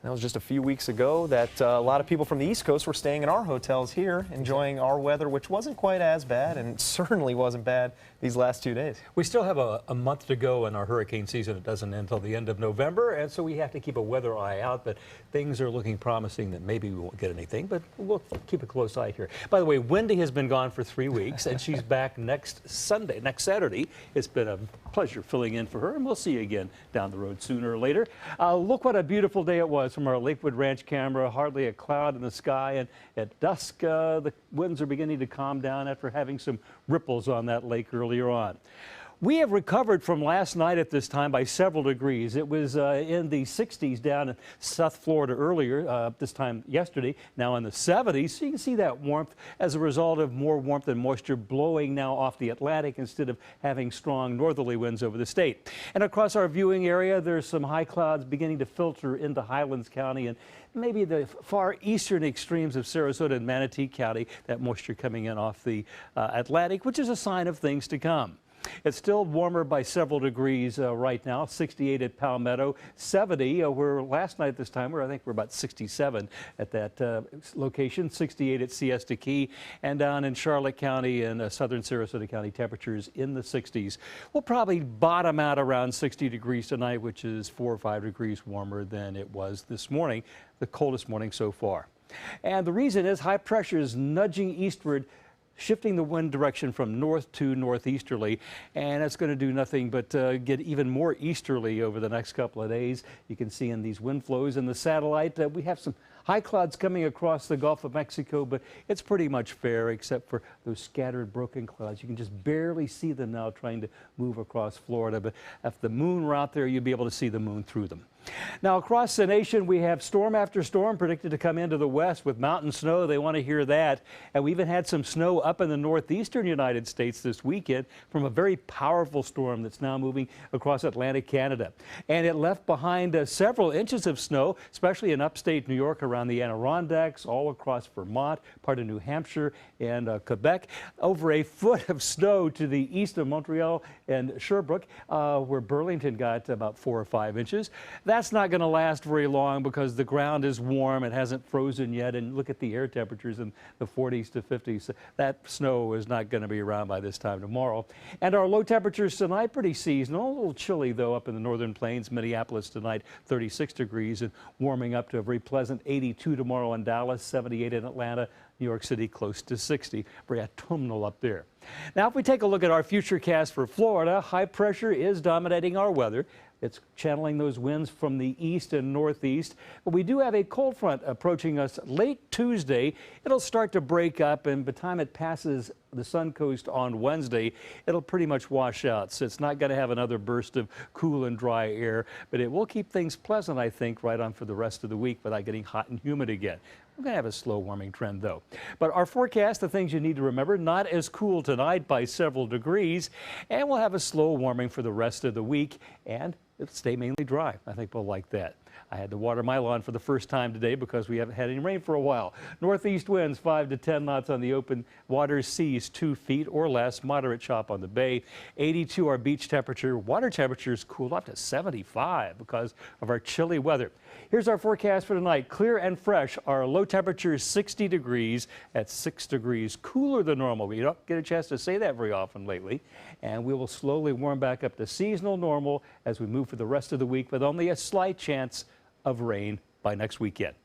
That was just a few weeks ago that a lot of people from the East Coast were staying in our hotels here, enjoying our weather, which wasn't quite as bad and certainly wasn't bad these last 2 days. We still have a month to go in our hurricane season. It doesn't end until the end of November, and so we have to keep a weather eye out, but things are looking promising that maybe we won't get anything, but we'll keep a close eye here. By the way, Wendy has been gone for 3 weeks, and she's back next Saturday. It's been a pleasure filling in for her, and we'll see you again down the road sooner or later. Look what a beautiful day it was from our Lakewood Ranch camera. Hardly a cloud in the sky, and at dusk the winds are beginning to calm down after having some ripples on that lake earlier on. We have recovered from last night at this time by several degrees. It was in the 60s down in South Florida earlier, this time yesterday, now in the 70s. So you can see that warmth as a result of more warmth and moisture blowing now off the Atlantic instead of having strong northerly winds over the state. And across our viewing area, there's some high clouds beginning to filter into Highlands County and maybe the far eastern extremes of Sarasota and Manatee County, that moisture coming in off the Atlantic, which is a sign of things to come. It's still warmer by several degrees right now, 68 at Palmetto, 70 where last night at this time, I think we're about 67 at that location, 68 at Siesta Key, and down in Charlotte County and southern Sarasota County, temperatures in the 60s. We'll probably bottom out around 60 degrees tonight, which is 4 or 5 degrees warmer than it was this morning, the coldest morning so far. And the reason is high pressure is nudging eastward, shifting the wind direction from north to northeasterly, and it's going to do nothing but get even more easterly over the next couple of days. You can see in these wind flows in the satellite we have some high clouds coming across the Gulf of Mexico, but it's pretty much fair except for those scattered broken clouds. You can just barely see them now trying to move across Florida, but if the moon were out there, you'd be able to see the moon through them. Now across the nation, we have storm after storm predicted to come into the west with mountain snow. They want to hear that. And we even had some snow up in the northeastern United States this weekend from a very powerful storm that's now moving across Atlantic Canada. And it left behind several inches of snow, especially in upstate New York around the Adirondacks, all across Vermont, part of New Hampshire and Quebec. Over a foot of snow to the east of Montreal and Sherbrooke, where Burlington got about 4 or 5 inches. That's not going to last very long because the ground is warm. It hasn't frozen yet. And look at the air temperatures in the 40s to 50s. That snow is not going to be around by this time tomorrow. And our low temperatures tonight, pretty seasonal. A little chilly, though, up in the northern plains. Minneapolis tonight, 36 degrees and warming up to a very pleasant 82 tomorrow in Dallas, 78 in Atlanta. New York City close to 60, very autumnal up there. Now, if we take a look at our futurecast for Florida, high pressure is dominating our weather. It's channeling those winds from the east and northeast. But we do have a cold front approaching us late Tuesday. It'll start to break up, and by the time it passes the Suncoast on Wednesday, it'll pretty much wash out. So it's not going to have another burst of cool and dry air, but it will keep things pleasant, I think, right on for the rest of the week without getting hot and humid again. We're going to have a slow warming trend, though. But our forecast, the things you need to remember, not as cool tonight by several degrees, and we'll have a slow warming for the rest of the week, and it'll stay mainly dry. I think we'll like that. I had to water my lawn for the first time today because we haven't had any rain for a while. Northeast winds 5 to 10 knots on the open water, seas 2 feet or less, moderate chop on the bay. 82 our beach temperature. Water temperatures cooled up to 75 because of our chilly weather. Here's our forecast for tonight. Clear and fresh. Our low temperature is 60 degrees at 6 degrees cooler than normal. We don't get a chance to say that very often lately. And we will slowly warm back up to seasonal normal as we move for the rest of the week with only a slight chance of rain by next weekend.